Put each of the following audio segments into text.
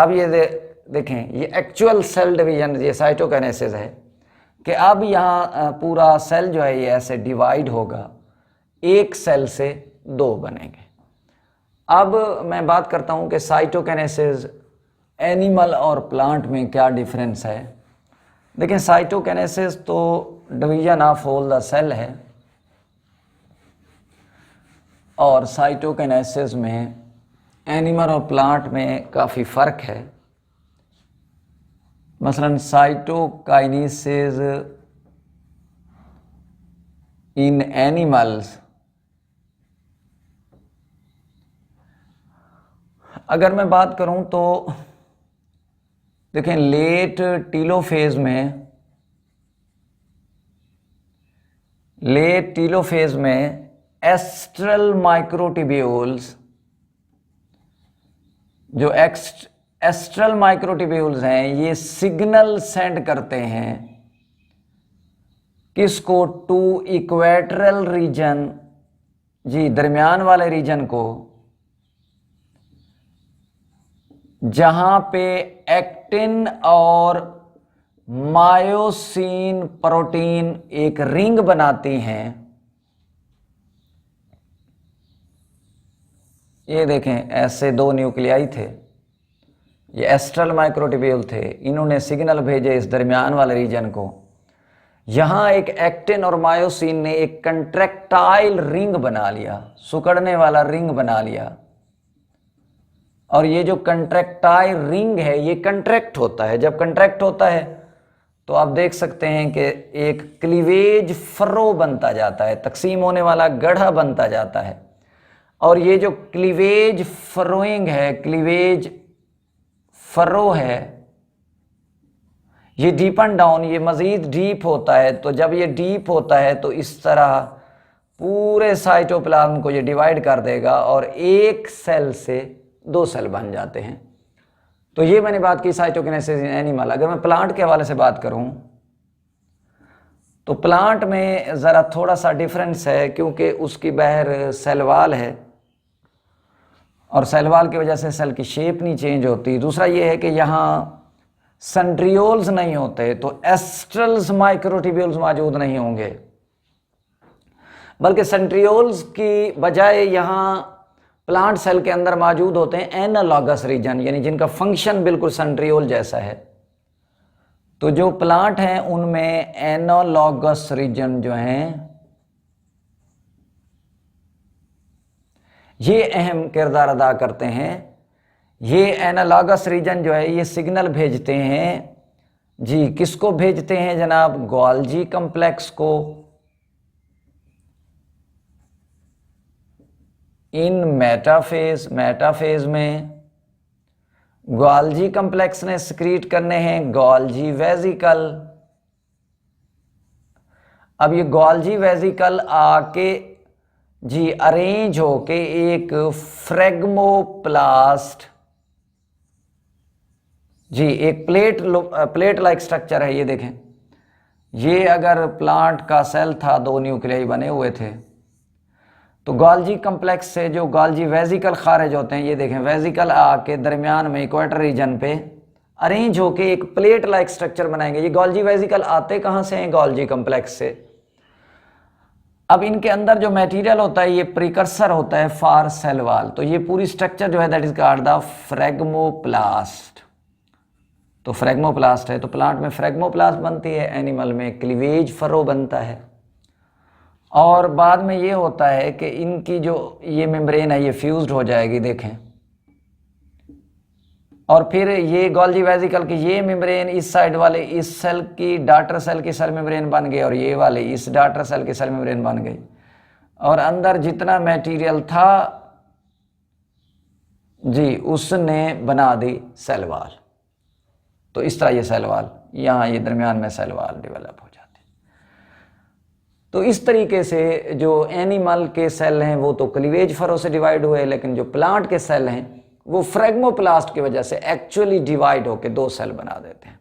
अब ये देखें, ये एक्चुअल सेल डिवीजन, ये साइटोकाइनेसिस है कि अब यहाँ पूरा सेल जो है ये ऐसे डिवाइड होगा, एक सेल से दो बनेंगे। अब मैं बात करता हूँ कि साइटोकाइनेसिस एनिमल और प्लांट में क्या डिफरेंस है। देखें, साइटोकाइनेसिस तो division of whole the cell है, और साइटोकाइनेसिस में एनिमल और प्लांट में काफ़ी फ़र्क है। मसलन साइटोकाइनेसिस इन एनिमल्स, अगर मैं बात करूं तो देखें लेट टीलोफेज में एस्ट्रल माइक्रोट्यूब्यूल्स, जो एस्ट्रल माइक्रोट्यूब्यूल्स हैं ये सिग्नल सेंड करते हैं किसको, टू इक्वेटरल रीजन, जी दरमियान वाले रीजन को, जहां पे एक्टिन और मायोसिन प्रोटीन एक रिंग बनाती हैं। ये देखें, ऐसे दो न्यूक्लियाई थे, ये एस्ट्रल माइक्रोट्यूब्यूल थे, इन्होंने सिग्नल भेजे इस दरमियान वाले रीजन को। यहां एक एक्टिन और मायोसिन ने एक कंट्रैक्टाइल रिंग बना लिया, सुकड़ने वाला रिंग बना लिया, और ये जो कंट्रैक्टाइल रिंग है ये कंट्रैक्ट होता है। जब कंट्रैक्ट होता है तो आप देख सकते हैं कि एक क्लीवेज फरो बनता जाता है, तकसीम होने वाला गढ़ा बनता जाता है। और ये जो क्लीवेज फरोइंग है, क्लीवेज फरो है, ये डीप एंड डाउन, ये मज़ीद डीप होता है। तो जब ये डीप होता है तो इस तरह पूरे साइटोप्लाज्म को ये डिवाइड कर देगा और एक सेल से दो सेल बन जाते हैं। तो ये मैंने बात की साइटोकिनेसिस इन एनिमल। अगर मैं प्लांट के हवाले से बात करूं तो प्लांट में ज़रा थोड़ा सा डिफरेंस है, क्योंकि उसकी बाहर सेल वाल है और सेल वाल की वजह से सेल की शेप नहीं चेंज होती। दूसरा ये है कि यहाँ सेंट्रियोल्स नहीं होते, तो एस्ट्रल्स माइक्रोट्यूब्यूल्स मौजूद नहीं होंगे, बल्कि सेंट्रियोल्स की बजाय यहाँ प्लांट सेल के अंदर मौजूद होते हैं एनालॉगस रीजन, यानी जिनका फंक्शन बिल्कुल सेंट्रियोल जैसा है। तो जो प्लांट हैं उनमें एनालॉगस रीजन जो हैं ये अहम किरदार अदा करते हैं। ये एनालॉगस रीजन जो है ये सिग्नल भेजते हैं, जी किसको भेजते हैं जनाब, गोल्जी कॉम्प्लेक्स को। इन मेटाफेज में गोल्जी कॉम्प्लेक्स ने सिक्रीट करने हैं गोल्जी वेसिकल। अब ये गोल्जी वेसिकल आके जी अरेंज होके एक फ्रेगमोप्लास्ट, जी एक प्लेट लाइक स्ट्रक्चर है। ये देखें, ये अगर प्लांट का सेल था, दो न्यूक्लियाई बने हुए थे, तो गोल्जी कॉम्प्लेक्स से जो गोल्जी वेसिकल खारिज होते हैं, ये देखें वेसिकल आके दरमियान में इक्वेटर रीजन पे अरेंज होके एक प्लेट लाइक स्ट्रक्चर बनाएंगे। ये गोल्जी वेसिकल आते कहाँ से हैं, गोल्जी कॉम्प्लेक्स से। अब इनके अंदर जो मटेरियल होता है ये प्रिकर्सर होता है फॉर सेल वाल। तो ये पूरी स्ट्रक्चर जो है दैट इज कॉल्ड द फ्रेगमोप्लास्ट। तो फ्रेगमोप्लास्ट है, तो प्लांट में फ्रेगमोप्लास्ट बनती है, एनिमल में क्लीवेज फरो बनता है। और बाद में ये होता है कि इनकी जो ये मेम्ब्रेन है ये फ्यूज्ड हो जाएगी, देखें, और फिर ये गोल्जी वेसिकल की ये मेम्ब्रेन इस साइड वाले इस सेल की डॉटर सेल की सेल मेम्ब्रेन बन गई, और ये वाले इस डॉटर सेल की सेल मेम्ब्रेन बन गई, और अंदर जितना मटेरियल था जी उसने बना दी सेल वाल। तो इस तरह ये सेल वाल, यहाँ ये दरमियान में सेल वाल डेवलप हो जाते हैं। तो इस तरीके से जो एनिमल के सेल हैं वो तो क्लीवेज फरो से डिवाइड हुए, लेकिन जो प्लांट के सेल हैं वो फ्रेगमोप्लास्ट की वजह से एक्चुअली डिवाइड होकर दो सेल बना देते हैं।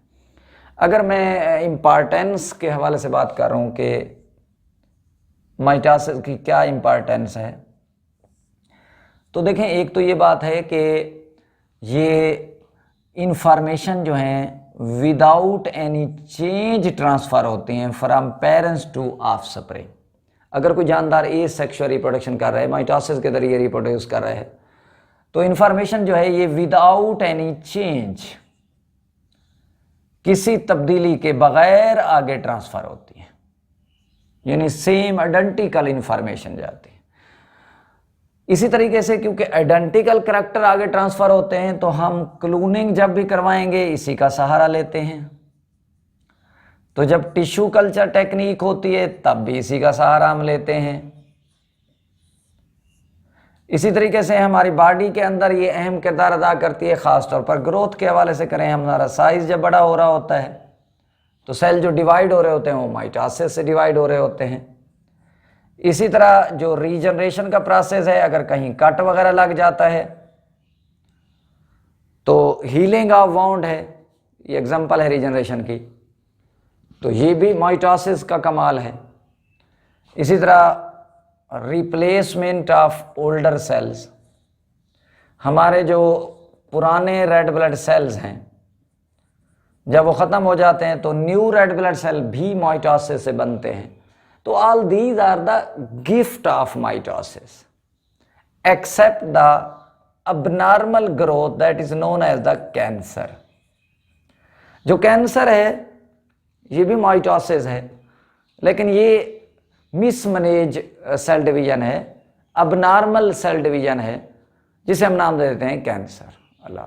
अगर मैं इम्पॉर्टेंस के हवाले से बात कर रहा हूँ कि माइटोसिस की क्या इम्पॉर्टेंस है, तो देखें एक तो ये बात है कि ये इंफॉर्मेशन जो है विदाउट एनी चेंज ट्रांसफर होती हैं फ्रॉम पेरेंट्स टू ऑफस्प्रिंग। अगर कोई जानदार ए सेक्सुअल रिप्रोडक्शन कर रहा है, माइटोसिस के जरिए रिप्रोड्यूस कर रहा है, तो इंफॉर्मेशन जो है ये विदाउट एनी चेंज, किसी तब्दीली के बगैर आगे ट्रांसफर होती है, यानी सेम आइडेंटिकल इंफॉर्मेशन जाती है। इसी तरीके से क्योंकि आइडेंटिकल करैक्टर आगे ट्रांसफर होते हैं तो हम क्लोनिंग जब भी करवाएंगे इसी का सहारा लेते हैं। तो जब टिश्यू कल्चर टेक्निक होती है तब भी इसी का सहारा हम लेते हैं। इसी तरीके से हमारी बॉडी के अंदर ये अहम किरदार अदा करती है, ख़ासतौर पर ग्रोथ के हवाले से करें, हमारा साइज जब बड़ा हो रहा होता है तो सेल जो डिवाइड हो रहे होते हैं वो माइटोसिस से डिवाइड हो रहे होते हैं। इसी तरह जो रीजनरेशन का प्रोसेस है, अगर कहीं कट वगैरह लग जाता है तो हीलिंग ऑफ वाउंड है, ये एग्जांपल है रीजनरेशन की, तो ये भी माइटोसिस का कमाल है। इसी तरह रिप्लेसमेंट ऑफ ओल्डर सेल्स, हमारे जो पुराने रेड ब्लड सेल्स हैं जब वो ख़त्म हो जाते हैं तो न्यू रेड ब्लड सेल भी माइटोसिस से बनते हैं। तो all these are the gift of mitosis except the abnormal growth that is known as the cancer. जो कैंसर है ये भी माइटोसिस है, लेकिन ये मिसमैनेज सेल डिवीजन है, abnormal सेल डिवीजन है, जिसे हम नाम दे देते हैं कैंसर। अल्लाह।